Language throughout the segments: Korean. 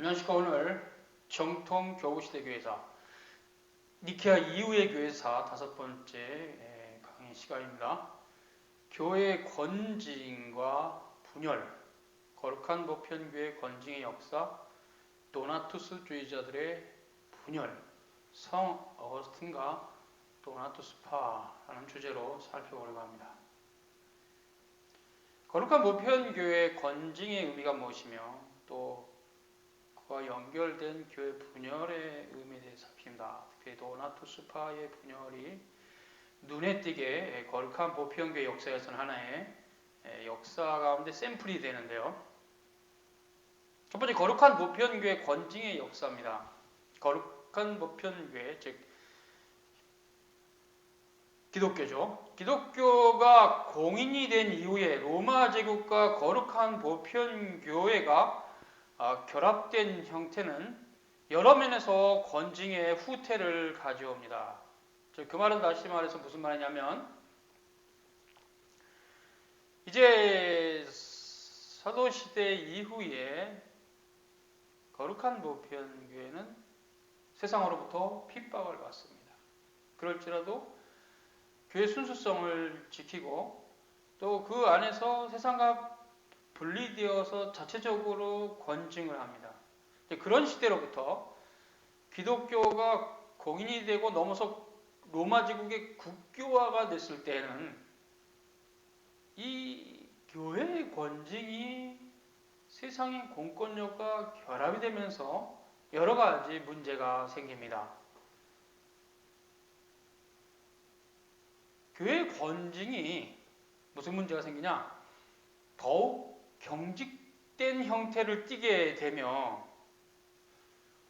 안녕하십니까. 오늘 정통 교우시대 교회사 니케아 이후의 교회사 5번째 강의 시간입니다. 교회의 건징과 분열, 거룩한 보편교회 건징의 역사, 도나투스주의자들의 분열, 성 어거스틴과 도나투스파라는 주제로 살펴보려고 합니다. 거룩한 보편교회 건징의 의미가 무엇이며 또 그와 연결된 교회 분열의 의미에 대해서 살핍니다. 특히 도나투스파의 분열이 눈에 띄게 거룩한 보편교회 역사에서는 하나의 역사 가운데 샘플이 되는데요. 첫 번째, 거룩한 보편교회 건징의 역사입니다. 거룩한 보편교회, 즉 기독교죠. 기독교가 공인이 된 이후에 로마 제국과 거룩한 보편교회가 결합된 형태는 여러 면에서 건징의 후퇴를 가져옵니다. 그 말은 다시 말해서 무슨 말이냐면, 이제 사도시대 이후에 거룩한 보편교회는 세상으로부터 핍박을 받습니다. 그럴지라도 교회 순수성을 지키고 또 그 안에서 세상과 분리되어서 자체적으로 건징을 합니다. 그런 시대로부터 기독교가 공인이 되고 넘어서 로마 제국의 국교화가 됐을 때는 이 교회의 건징이 세상의 공권력과 결합이 되면서 여러 가지 문제가 생깁니다. 교회의 건징이 무슨 문제가 생기냐? 더욱 경직된 형태를 띠게 되며,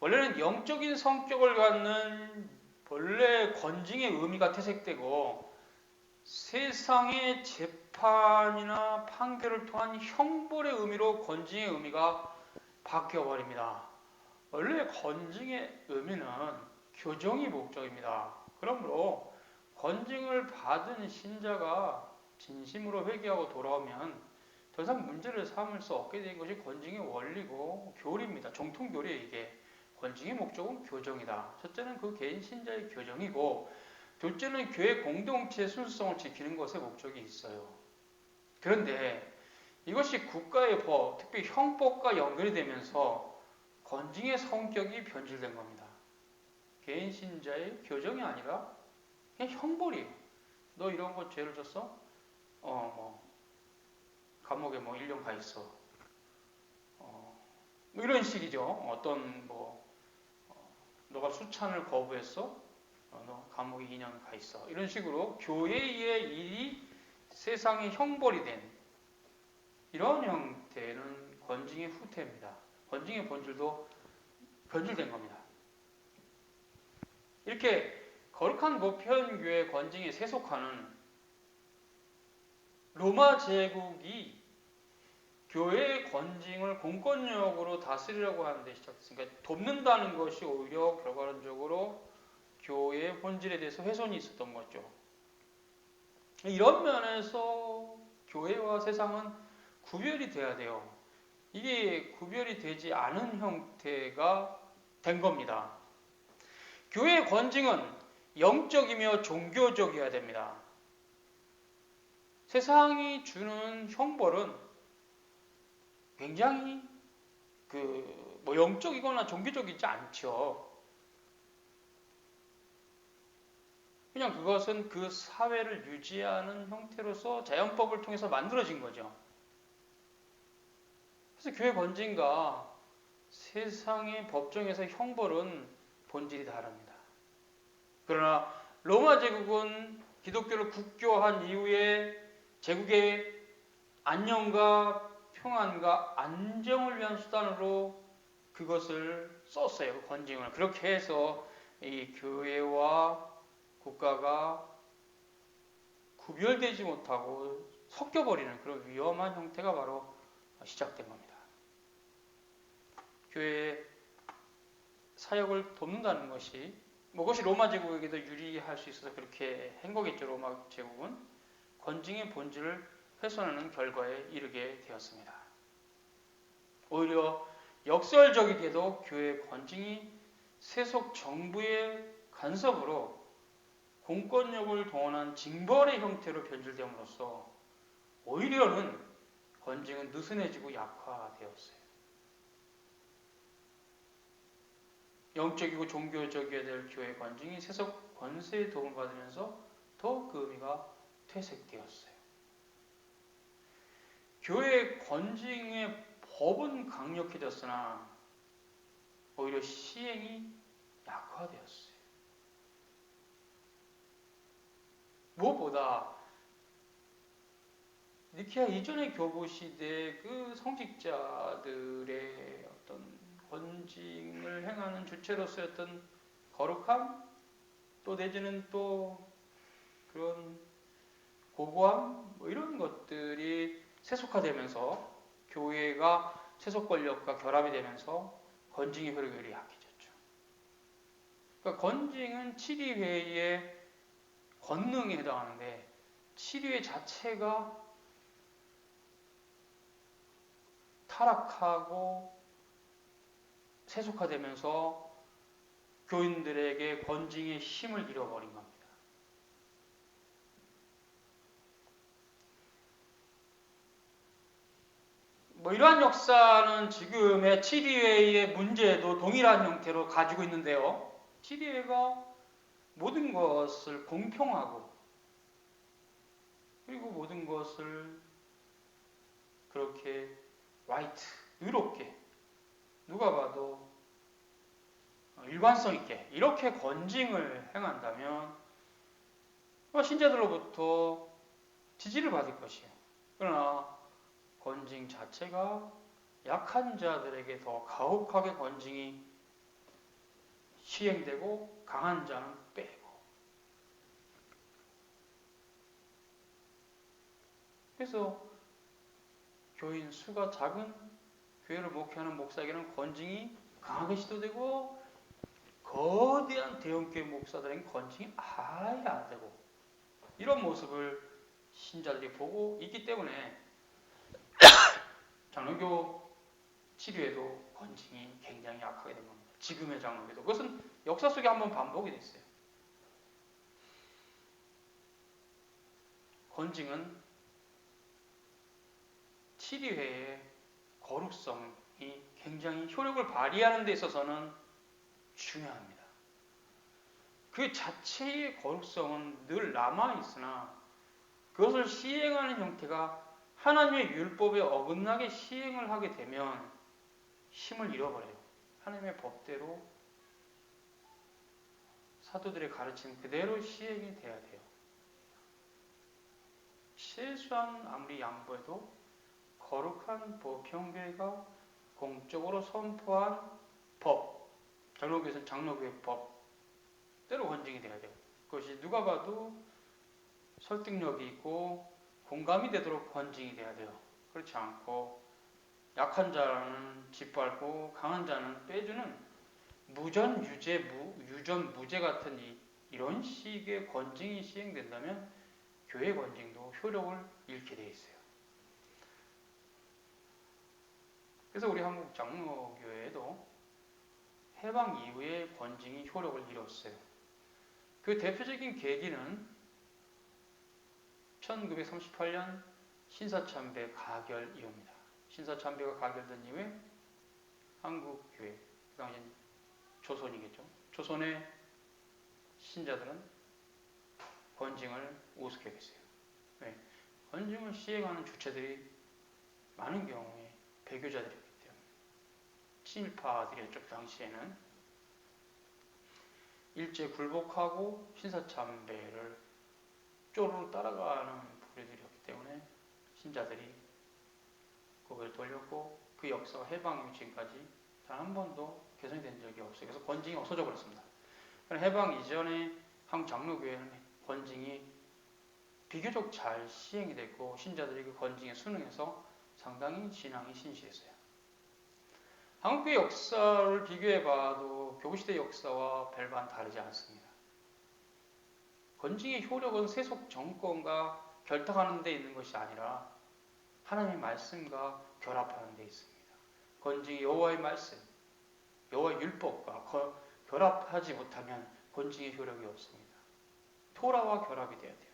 원래는 영적인 성격을 갖는 본래 건징의 의미가 퇴색되고 세상의 재판이나 판결을 통한 형벌의 의미로 건징의 의미가 바뀌어버립니다. 원래 건징의 의미는 교정이 목적입니다. 그러므로 건징을 받은 신자가 진심으로 회개하고 돌아오면 더 이상 문제를 삼을 수 없게 된 것이 건징의 원리고 교리입니다. 정통교리에 이게 건징의 목적은 교정이다. 첫째는 그 개인 신자의 교정이고, 둘째는 교회 공동체의 순수성을 지키는 것에 목적이 있어요. 그런데 이것이 국가의 법, 특히 형법과 연결이 되면서 건징의 성격이 변질된 겁니다. 개인 신자의 교정이 아니라 그냥 형벌이에요. 너 이런 거 죄를 졌어? 감옥에 1년 가 있어. 이런 식이죠. 너가 수찬을 거부했어? 너 감옥에 2년 가 있어. 이런 식으로 교회의 일이 세상의 형벌이 된 이런 형태는 건징의 후퇴입니다. 건징의 본질도 변질된 겁니다. 이렇게 거룩한 보편교회 건징에 세속화는 로마 제국이 교회의 건징을 공권력으로 다스리려고 하는 데 시작됐으니까 돕는다는 것이 오히려 결과론적으로 교회의 본질에 대해서 훼손이 있었던 거죠. 이런 면에서 교회와 세상은 구별이 돼야 돼요. 이게 구별이 되지 않은 형태가 된 겁니다. 교회의 건징은 영적이며 종교적이어야 됩니다. 세상이 주는 형벌은 굉장히 영적이거나 종교적이지 않죠. 그냥 그것은 그 사회를 유지하는 형태로서 자연법을 통해서 만들어진 거죠. 그래서 교회 건징과 세상의 법정에서 형벌은 본질이 다릅니다. 그러나 로마 제국은 기독교를 국교화한 이후에 제국의 안녕과 평안과 안정을 위한 수단으로 그것을 썼어요. 건징을. 그렇게 해서 이 교회와 국가가 구별되지 못하고 섞여버리는 그런 위험한 형태가 바로 시작된 겁니다. 교회의 사역을 돕는다는 것이 그것이 로마 제국에게도 유리할 수 있어서 그렇게 한 거겠죠. 로마 제국은 건징의 본질을 훼손하는 결과에 이르게 되었습니다. 오히려 역설적이게도 교회 권징이 세속 정부의 간섭으로 공권력을 동원한 징벌의 형태로 변질됨으로써 오히려는 권징은 느슨해지고 약화되었어요. 영적이고 종교적이어야 될 교회 권징이 세속 권세에 도움을 받으면서 더욱 그 의미가 퇴색되었어요. 교회 권징의 법은 강력해졌으나 오히려 시행이 약화되었어요. 무엇보다 니케아 이전의 교부 시대 그 성직자들의 어떤 권징을 행하는 주체로서의 어떤 거룩함, 또 내지는 또 그런 고고함, 뭐 이런 것들이 세속화되면서 교회가 세속 권력과 결합이 되면서 권징의 효력이 약해졌죠. 그러니까 권징은 치리회의 권능에 해당하는데 치리회 자체가 타락하고 세속화되면서 교인들에게 권징의 힘을 잃어버린 겁니다. 뭐 이러한 역사는 지금의 치리회의 문제도 동일한 형태로 가지고 있는데요. 치리회가 모든 것을 공평하고 그리고 모든 것을 그렇게 화이트, 의롭게 누가 봐도 일관성 있게 이렇게 권징을 행한다면 신자들로부터 지지를 받을 것이에요. 그러나 권징 자체가 약한 자들에게 더 가혹하게 권징이 시행되고 강한 자는 빼고, 그래서 교인 수가 작은 교회를 목회하는 목사에게는 권징이 강하게 시도되고 거대한 대형교회 목사들에게는 권징이 아예 안 되고, 이런 모습을 신자들이 보고 있기 때문에 장로교 치료에도 권징이 굉장히 약하게 된 겁니다. 지금의 장로교도. 그것은 역사 속에 한번 반복이 됐어요. 권징은 치리회의 거룩성이 굉장히 효력을 발휘하는 데 있어서는 중요합니다. 그 자체의 거룩성은 늘 남아있으나 그것을 시행하는 형태가 하나님의 율법에 어긋나게 시행을 하게 되면 힘을 잃어버려요. 하나님의 법대로 사도들의 가르침 그대로 시행이 돼야 돼요. 최소한 아무리 양보해도 거룩한 보평교회가 공적으로 선포한 법, 장로교에서는 장로교회 법대로 권징이 돼야 돼요. 그것이 누가 봐도 설득력이 있고 공감이 되도록 권징이 돼야 돼요. 그렇지 않고 약한 자는 짓밟고 강한 자는 빼주는 무전 유죄, 유전 무죄 같은 이런 식의 권징이 시행된다면 교회 권징도 효력을 잃게 돼 있어요. 그래서 우리 한국 장로교회에도 해방 이후에 권징이 효력을 잃었어요. 그 대표적인 계기는 1938년 신사참배 가결 이후입니다. 신사참배가 가결된 이후에 한국교회, 그 당시엔 조선이겠죠. 조선의 신자들은 권징을 우습게 여겼어요. 왜? 권징을 시행하는 주체들이 많은 경우에 배교자들이기 때문에 친일파들이었죠. 그 당시에는 일제 굴복하고 신사참배를 쪼르르 따라가는 부류들이었기 때문에 신자들이 고개를 돌렸고 그 역사가 해방 이후 지금까지 단 한 번도 개선이 된 적이 없어요. 그래서 권징이 없어져 버렸습니다. 해방 이전에 한국 장로교회는 권징이 비교적 잘 시행이 됐고 신자들이 그 권징에 순응해서 상당히 신앙이 신실했어요. 한국교회 역사를 비교해봐도 교부시대 역사와 별반 다르지 않습니다. 권징의 효력은 세속 정권과 결탁하는 데 있는 것이 아니라 하나님의 말씀과 결합하는 데 있습니다. 건증이 여호와의 말씀, 여호와의 율법과 결합하지 못하면 건증의 효력이 없습니다. 토라와 결합이 돼야 돼요.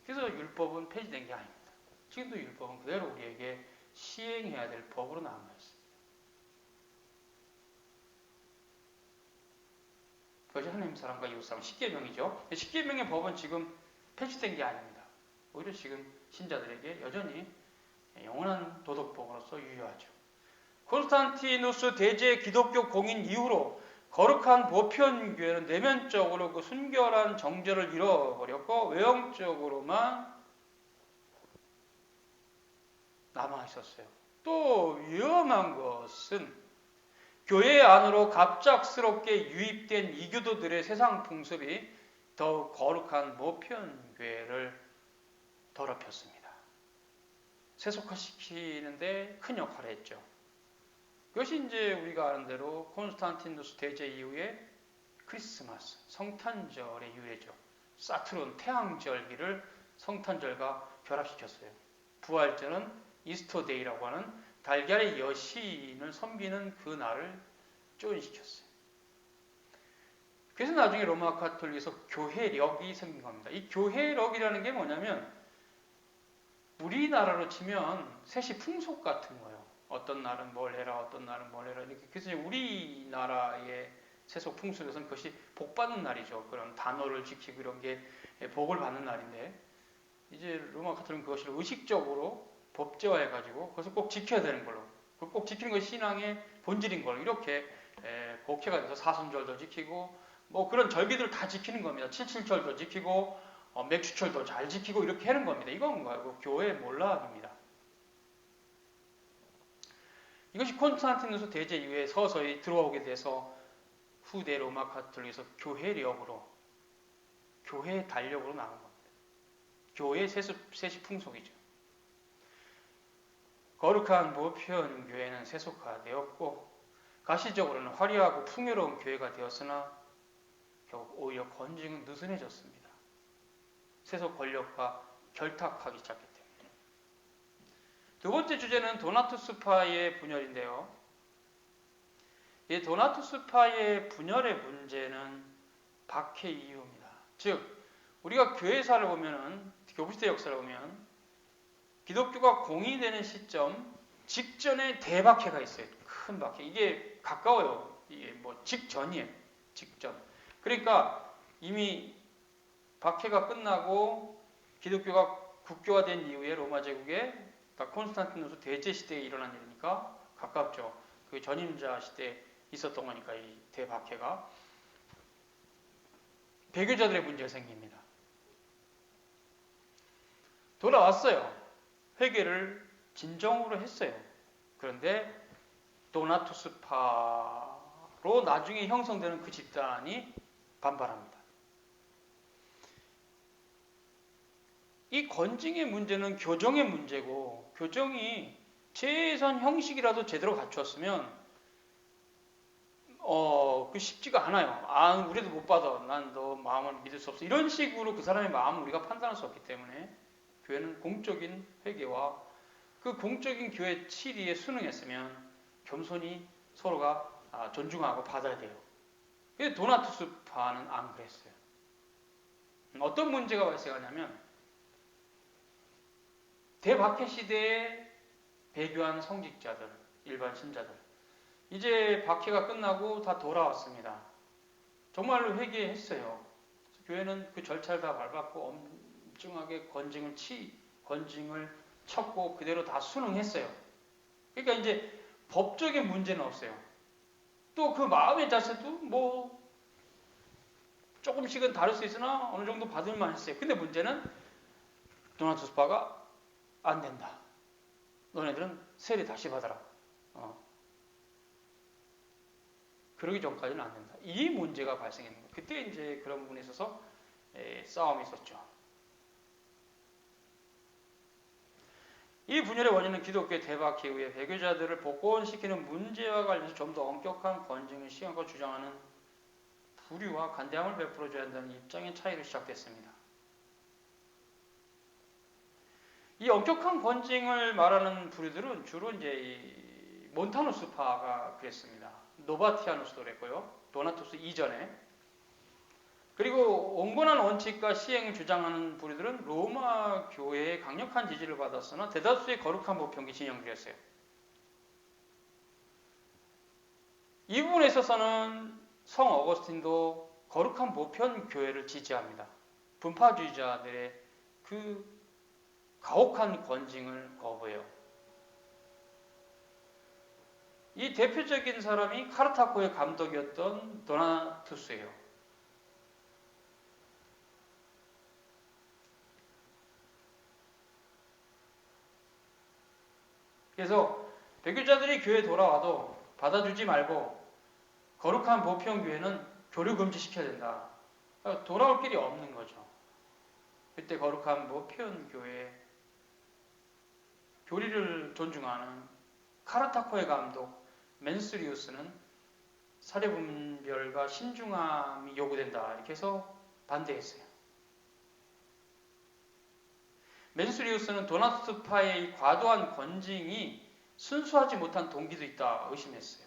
그래서 율법은 폐지된 게 아닙니다. 지금도 율법은 그대로 우리에게 시행해야 될 법으로 남아있습니다. 그것이 하나님 사람과 이웃 사람, 십계명이죠. 십계명의 법은 지금 폐지된 게 아닙니다. 오히려 지금 신자들에게 여전히 영원한 도덕법으로서 유효하죠. 콘스탄티누스 대제 기독교 공인 이후로 거룩한 보편교회는 내면적으로 그 순결한 정절을 잃어버렸고 외형적으로만 남아있었어요. 또 위험한 것은 교회 안으로 갑작스럽게 유입된 이교도들의 세상 풍습이 더욱 거룩한 보편교회를 더럽혔습니다. 세속화시키는데 큰 역할을 했죠. 그것이 이제 우리가 아는 대로 콘스탄티누스 대제 이후에 크리스마스, 성탄절의 유래죠. 사투른 태양절기를 성탄절과 결합시켰어요. 부활절은 이스터데이라고 하는 달걀의 여신을 섬기는 그 날을 조인시켰어요. 그래서 나중에 로마 카톨릭에서 교회력이 생긴 겁니다. 이 교회력이라는 게 뭐냐면 우리나라로 치면 세시 풍속 같은 거예요. 어떤 날은 뭘 해라, 어떤 날은 뭘 해라. 이렇게. 그래서 우리나라의 세속 풍속에서는 그것이 복 받는 날이죠. 그런 단어를 지키고 이런 게 복을 받는 날인데 이제 로마 카톨릭은 그것을 의식적으로 법제화해가지고 그것을 꼭 지켜야 되는 걸로, 꼭 지키는 것이 신앙의 본질인 걸로 이렇게 곡해가 돼서 사순절도 지키고 뭐 그런 절기들을 다 지키는 겁니다. 칠칠절도 지키고 맥주철도 잘 지키고 이렇게 하는 겁니다. 이건 뭐고 교회의 몰락입니다. 이것이 콘스탄티누스 대제 이후에 서서히 들어오게 돼서 후대 로마 카톨릭에서 교회력으로, 교회 달력으로 나온 겁니다. 교회의 세시 풍속이죠. 거룩한 보편 교회는 세속화되었고 가시적으로는 화려하고 풍요로운 교회가 되었으나 결국 오히려 건증은 느슨해졌습니다. 세속 권력과 결탁하기 시작했기 때문에. 두 번째 주제는 도나투스파의 분열인데요. 이 도나투스파의 분열의 문제는 박해 이유입니다. 즉 우리가 교회사를 보면은, 교부시대 역사를 보면 기독교가 공의되는 시점 직전에 대박해가 있어요. 큰 박해. 이게 가까워요. 이게 뭐 직전이에요. 직전. 그러니까 이미 박해가 끝나고 기독교가 국교화된 이후에 로마 제국에 콘스탄티누스 대제 시대에 일어난 일이니까 가깝죠. 그 전임자 시대에 있었던 거니까 이 대박해가. 배교자들의 문제가 생깁니다. 돌아왔어요. 회개를 진정으로 했어요. 그런데 도나투스파로 나중에 형성되는 그 집단이 반발합니다. 이 건증의 문제는 교정의 문제고, 교정이 최선 형식이라도 제대로 갖추었으면 그 쉽지가 않아요. 우리도 못 받아. 난 너 마음을 믿을 수 없어. 이런 식으로 그 사람의 마음을 우리가 판단할 수 없기 때문에 교회는 공적인 회개와 그 공적인 교회 치리에 순응했으면 겸손히 서로가 존중하고 받아야 돼요. 근데 도나투스파는 안 그랬어요. 어떤 문제가 발생하냐면 대박해 시대에 배교한 성직자들, 일반 신자들, 이제 박해가 끝나고 다 돌아왔습니다. 정말로 회개했어요. 교회는 그 절차를 다 밟았고 엄중하게 건증을 쳤고 그대로 다 순응했어요. 그러니까 이제 법적인 문제는 없어요. 또 그 마음의 자세도 뭐 조금씩은 다를 수 있으나 어느 정도 받을만 했어요. 근데 문제는 도나투스파가 안 된다. 너네들은 세례 다시 받아라. 그러기 전까지는 안 된다. 이 문제가 발생했는 거예요. 그때 이제 그런 부분에 있어서 싸움이 있었죠. 이 분열의 원인은 기독교의 대박해 이후에 배교자들을 복권시키는 문제와 관련해서 좀 더 엄격한 건증을 시행하고 주장하는 부류와 간대함을 베풀어줘야 한다는 입장의 차이로 시작됐습니다. 이 엄격한 건증을 말하는 부류들은 주로 이제 몬타누스파가 그랬습니다. 노바티아누스도 그랬고요. 도나투스 이전에. 그리고 온건한 원칙과 시행을 주장하는 부류들은 로마 교회의 강력한 지지를 받았으나 대다수의 거룩한 보편기 진영들이었어요. 이 부분에 있어서는 성 어거스틴도 거룩한 보편 교회를 지지합니다. 분파주의자들의 그 가혹한 권징을 거부해요. 이 대표적인 사람이 카르타고의 감독이었던 도나투스예요. 그래서 배교자들이 교회에 돌아와도 받아주지 말고 거룩한 보편교회는 교류 금지시켜야 된다. 돌아올 길이 없는 거죠. 그때 거룩한 보편교회 교리를 존중하는 카르타코의 감독 맨스리우스는 사례분별과 신중함이 요구된다. 이렇게 해서 반대했어요. 맨스리우스는 도나투스파의 과도한 권징이 순수하지 못한 동기도 있다 의심했어요.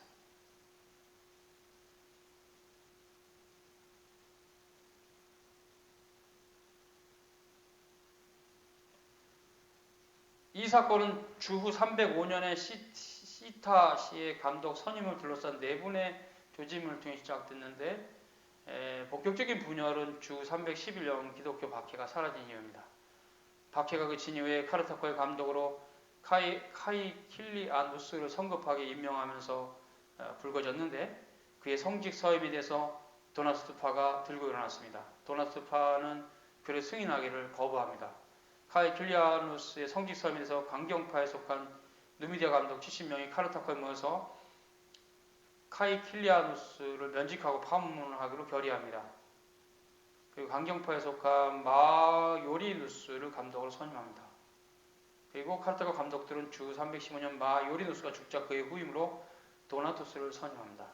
이 사건은 주후 305년에 시타시의 감독 선임을 둘러싼 네 분의 조짐을 통해 시작됐는데 본격적인 분열은 주 311년 기독교 박해가 사라진 이유입니다. 박해가 그친 이후에 카르타코의 감독으로 카이킬리아누스를 성급하게 임명하면서 불거졌는데 그의 성직 서임에 대해서 도나투스파가 들고 일어났습니다. 도나투스파는 그를 승인하기를 거부합니다. 카이킬리아누스의 성직 서임에 대해서 강경파에 속한 누미디아 감독 70명이 카르타코에 모여서 카이킬리아누스를 면직하고 파문하기로 결의합니다. 그리고 강경파에 속한 마요리누스를 감독으로 선임합니다. 그리고 카르타고 감독들은 주 315년 마요리누스가 죽자 그의 후임으로 도나투스를 선임합니다.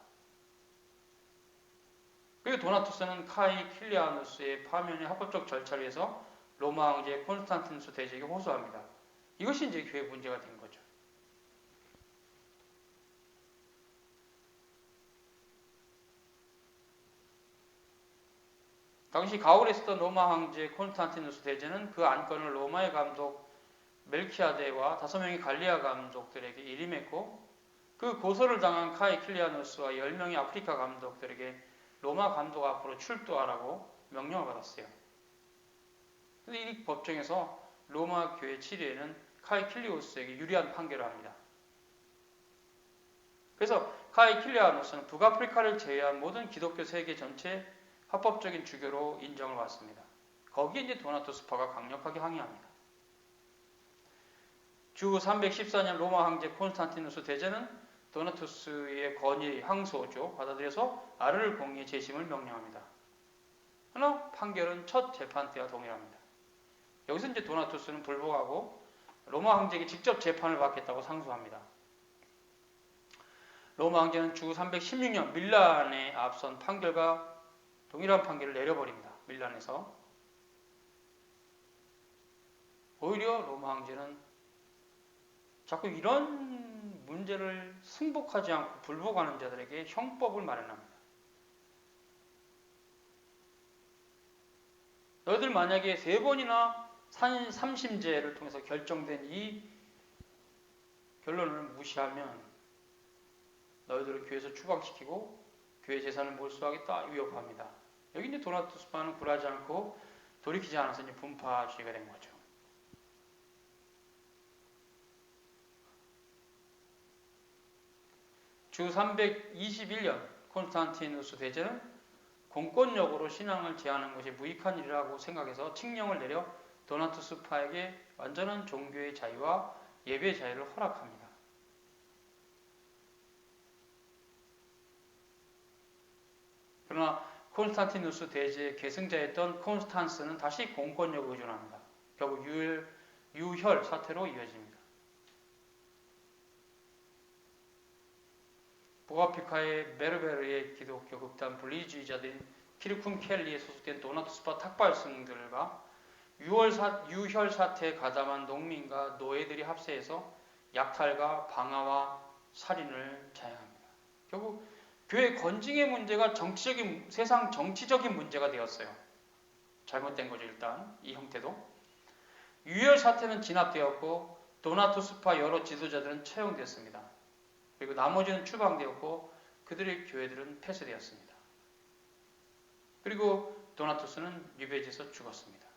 그리고 도나투스는 카이킬리아누스의 파면의 합법적 절차를 위해서 로마 황제 콘스탄티누스 대제에게 호소합니다. 이것이 이제 교회 문제가 된 거죠. 당시 가울에 있었던 로마 황제 콘스탄티누스 대제는 그 안건을 로마의 감독 멜키아데와 5명의 갈리아 감독들에게 일임했고 그 고소를 당한 카이킬리아누스와 10명의 아프리카 감독들에게 로마 감독 앞으로 출두하라고 명령을 받았어요. 그런데 이 법정에서 로마 교회 7위에는 카이킬리우스에게 유리한 판결을 합니다. 그래서 카이킬리아누스는 북아프리카를 제외한 모든 기독교 세계 전체 합법적인 주교로 인정을 받습니다. 거기에 이제 도나투스파가 강력하게 항의합니다. 주 314년 로마 황제 콘스탄티누스 대제는 도나투스의 건의 항소죠. 받아들여서 아르를 공의의 재심을 명령합니다. 그러나 판결은 첫 재판 때와 동일합니다. 여기서 이제 도나투스는 불복하고 로마 황제에게 직접 재판을 받겠다고 상소합니다. 로마 황제는 주 316년 밀란에 앞선 판결과 동일한 판결을 내려버립니다. 밀란에서. 오히려 로마 황제는 자꾸 이런 문제를 승복하지 않고 불복하는 자들에게 형법을 마련합니다. 너희들 만약에 3번이나 삼심제를 통해서 결정된 이 결론을 무시하면 너희들을 교회에서 추방시키고 교회 재산을 몰수하겠다 위협합니다. 여기 이제 도나투스파는 굴하지 않고 돌이키지 않아서 이제 분파주의가 된 거죠. 주 321년 콘스탄티누스 대제는 공권력으로 신앙을 제한하는 것이 무익한 일이라고 생각해서 칙령을 내려 도나투스파에게 완전한 종교의 자유와 예배의 자유를 허락합니다. 그러나 콘스탄티누스 대제의 계승자였던 콘스탄스는 다시 공권력에 의존합니다. 결국 유혈 사태로 이어집니다. 북아프리카의 메르베르의 기독교 극단 분리주의자들인 키르쿰 켈리에 소속된 도나투스파 탁발승들과 유혈 사태에 가담한 농민과 노예들이 합세해서 약탈과 방화와 살인을 자행합니다. 결국 교회 건징의 문제가 세상 정치적인 문제가 되었어요. 잘못된 거죠. 일단 이 형태도. 유혈 사태는 진압되었고 도나투스파 여러 지도자들은 처형됐습니다. 그리고 나머지는 추방되었고 그들의 교회들은 폐쇄되었습니다. 그리고 도나투스는 유배지에서 죽었습니다.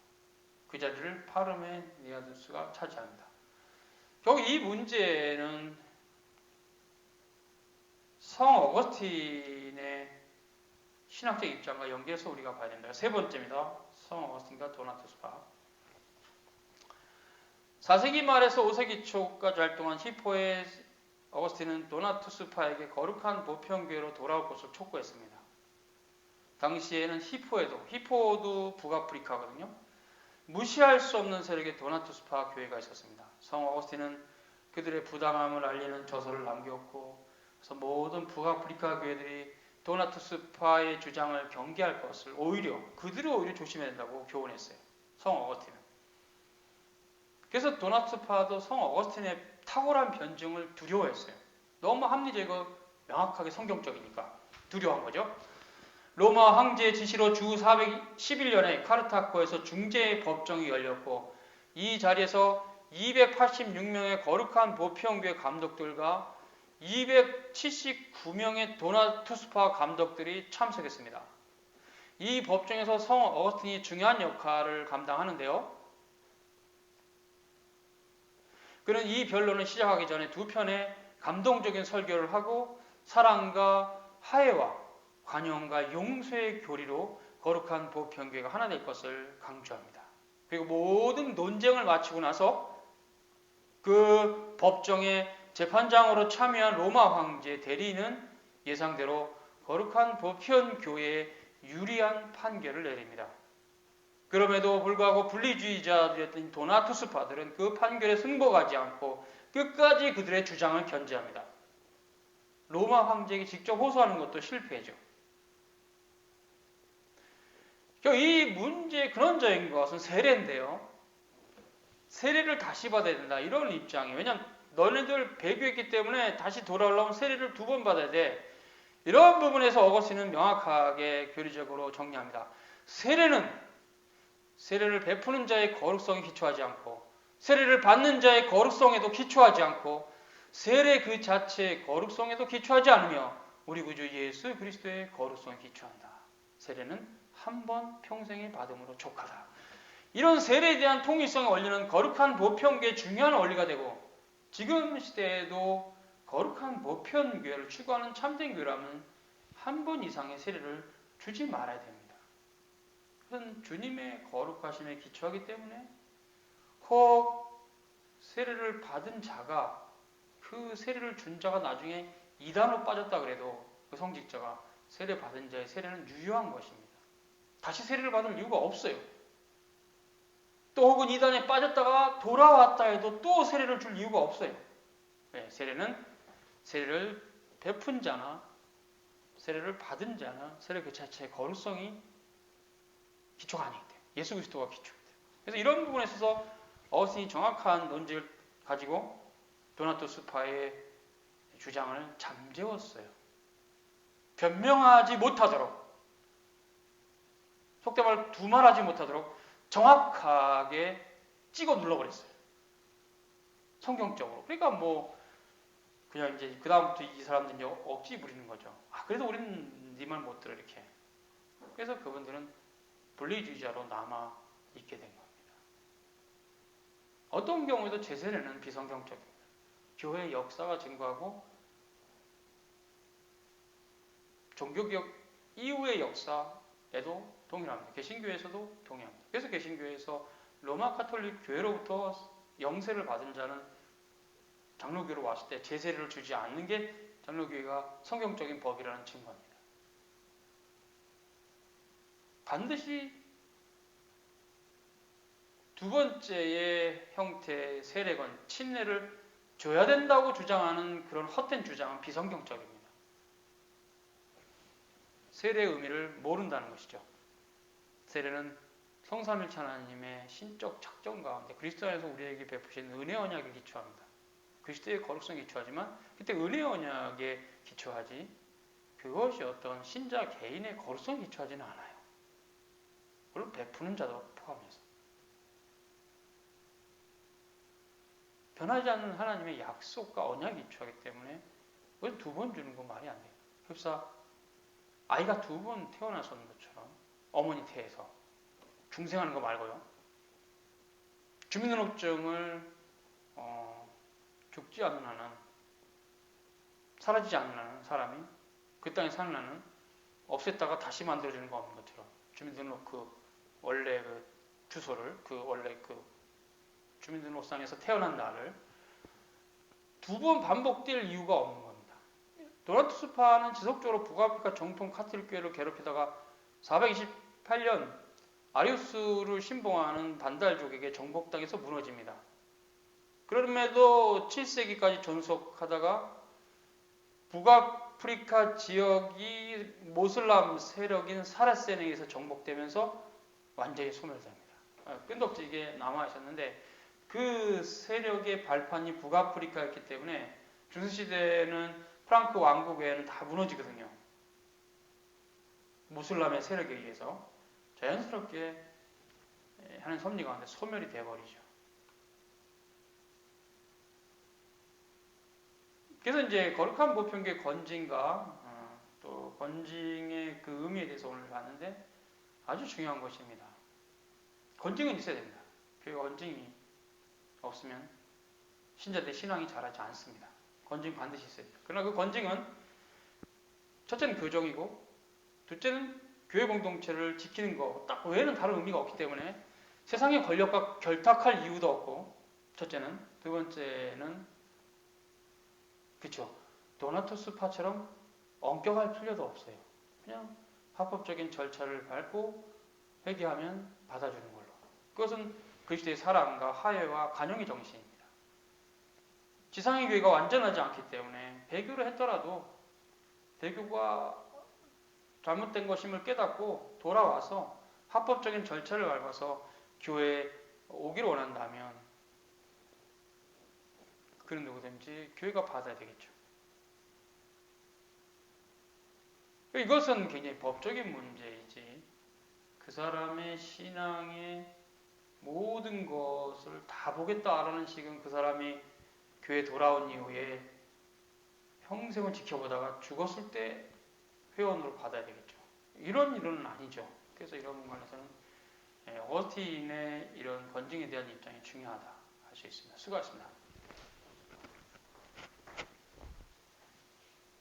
그 자리를 파르메니아누스가 차지합니다. 결국 이 문제는 성 어거스틴의 신학적 입장과 연계해서 우리가 봐야 된다. 세 번째입니다. 성 어거스틴과 도나투스파. 4세기 말에서 5세기 초까지 활동한 히포의 어거스틴은 도나투스파에게 거룩한 보편교회로 돌아올 것을 촉구했습니다. 당시에는 히포도 북아프리카거든요. 무시할 수 없는 세력의 도나투스파 교회가 있었습니다. 성 어거스틴은 그들의 부당함을 알리는 저서를 남겼고, 그래서 모든 북아프리카 교회들이 도나투스파의 주장을 경계할 것을 그들이 오히려 조심해야 된다고 교훈했어요. 성 어거스틴은. 그래서 도나투스파도 성 어거스틴의 탁월한 변증을 두려워했어요. 너무 합리적이고 명확하게 성경적이니까 두려워한 거죠. 로마 황제의 지시로 주 411년에 카르타코에서 중재 법정이 열렸고, 이 자리에서 286명의 거룩한 보편교회 감독들과 279명의 도나투스파 감독들이 참석했습니다. 이 법정에서 성 어거스틴이 중요한 역할을 감당하는데요. 그는 이 변론을 시작하기 전에 두 편의 감동적인 설교를 하고 사랑과 화해와 관용과 용서의 교리로 거룩한 보편교회가 하나 될 것을 강조합니다. 그리고 모든 논쟁을 마치고 나서 그 법정의 재판장으로 참여한 로마 황제 대리인은 예상대로 거룩한 보편교회에 유리한 판결을 내립니다. 그럼에도 불구하고 분리주의자들이었던 도나투스파들은 그 판결에 승복하지 않고 끝까지 그들의 주장을 견지합니다. 로마 황제에게 직접 호소하는 것도 실패죠. 이 문제의 근원적인 것은 세례인데요. 세례를 다시 받아야 된다. 이런 입장이에요. 왜냐하면 너네들 배교했기 때문에 다시 돌아오려면 세례를 2번 받아야 돼. 이런 부분에서 어거스틴은 명확하게 교리적으로 정리합니다. 세례를 베푸는 자의 거룩성에 기초하지 않고, 세례를 받는 자의 거룩성에도 기초하지 않고, 세례 그 자체의 거룩성에도 기초하지 않으며 우리 구주 예수 그리스도의 거룩성에 기초한다. 세례는 한 번 평생에 받음으로 족하다. 이런 세례에 대한 통일성의 원리는 거룩한 보편교회의 중요한 원리가 되고, 지금 시대에도 거룩한 보편교회를 추구하는 참된 교회라면 한 번 이상의 세례를 주지 말아야 됩니다. 그것은 주님의 거룩하심에 기초하기 때문에, 혹 세례를 받은 자가, 그 세례를 준 자가 나중에 이단으로 빠졌다 그래도 그 성직자가 세례 받은 자의 세례는 유효한 것입니다. 다시 세례를 받을 이유가 없어요. 또 혹은 이단에 빠졌다가 돌아왔다 해도 또 세례를 줄 이유가 없어요. 네, 세례를 베푼 자나 세례를 받은 자나 세례 그 자체의 거룩성이 기초가 아니기 때문에, 예수 그리스도가 기초이기 때문에. 그래서 이런 부분에 있어서 어거스틴이 정확한 논지를 가지고 도나투스파의 주장을 잠재웠어요. 변명하지 못하도록, 속된 말로 두말하지 못하도록 정확하게 찍어 눌러버렸어요. 성경적으로. 그러니까 그냥 이제 그다음부터 이 사람들이 억지 부리는 거죠. 그래도 우리는 네 말 못 들어, 이렇게. 그래서 그분들은 분리주의자로 남아 있게 된 겁니다. 어떤 경우에도 제세례는 비성경적입니다. 교회의 역사가 증거하고 종교개혁 이후의 역사에도 동일합니다. 개신교에서도 동일합니다. 그래서 개신교에서 로마 카톨릭 교회로부터 영세를 받은 자는 장로교로 왔을 때 제세례를 주지 않는 게 장로교회가 성경적인 법이라는 증거입니다. 반드시 두 번째의 형태의 세례건 침례를 줘야 된다고 주장하는 그런 헛된 주장은 비성경적입니다. 세례의 의미를 모른다는 것이죠. 세례는 성삼일체 하나님의 신적 작정 가운데 그리스도 안에서 우리에게 베푸신 은혜 언약에 기초합니다. 그리스도의 거룩성에 기초하지만 그때 은혜 언약에 기초하지 그것이 어떤 신자 개인의 거룩성에 기초하지는 않아요. 물론 베푸는 자도 포함해서. 변하지 않는 하나님의 약속과 언약에 기초하기 때문에 그건 두 번 주는 건 말이 안 돼요. 그래서 아이가 두 번 태어나서는 것처럼 어머니 태에서 중생하는 거 말고요. 주민등록증을 죽지 않는 한은 사라지지 않는 한은 사람이 그 땅에 사는 한은 없앴다가 다시 만들어지는 거 없는 것처럼 주민등록 그 원래 그 주소를 그 원래 그 주민등록상에서 태어난 날을 두 번 반복될 이유가 없는 겁니다. 도나트 스파는 지속적으로 북아프리카 정통 카톨릭 교회를 괴롭히다가 428년 아리우스를 신봉하는 반달족에게 정복당해서 무너집니다. 그럼에도 7세기까지 존속하다가 북아프리카 지역이 모슬람 세력인 사라센에 의해서 정복되면서 완전히 소멸됩니다. 끈덕지게 남아있었는데 그 세력의 발판이 북아프리카였기 때문에 중세시대에는 프랑크 왕국 외에는 다 무너지거든요. 모슬람의 세력에 의해서 자연스럽게 하는 섭리 가운데 소멸이 되어버리죠. 그래서 이제 거룩한 보편교의 건징과 또 건징의 그 의미에 대해서 오늘 봤는데 아주 중요한 것입니다. 건징은 있어야 됩니다. 교회 건징이 없으면 신자들의 신앙이 자라지 않습니다. 건징 반드시 있어야 됩니다. 그러나 그 건징은 첫째는 교정이고 둘째는 교회 공동체를 지키는 거 딱 외에는 다른 의미가 없기 때문에 세상의 권력과 결탁할 이유도 없고 첫째는 두 번째는 그렇죠. 도나투스 파처럼 엄격할 필요도 없어요. 그냥 합법적인 절차를 밟고 회개하면 받아주는 걸로. 그것은 그리스도의 사랑과 화해와 간용의 정신입니다. 지상의 교회가 완전하지 않기 때문에 배교를 했더라도 배교가 잘못된 것임을 깨닫고 돌아와서 합법적인 절차를 밟아서 교회에 오기를 원한다면 그런 누구든지 교회가 받아야 되겠죠. 이것은 굉장히 법적인 문제이지 그 사람의 신앙의 모든 것을 다 보겠다라는 식은 그 사람이 교회에 돌아온 이후에 평생을 지켜보다가 죽었을 때 회원으로 받아야 되겠죠. 이런 일은 아니죠. 그래서 이런 부분에서는 어스틴의 이런 건증에 대한 입장이 중요하다 할 수 있습니다. 수고하셨습니다.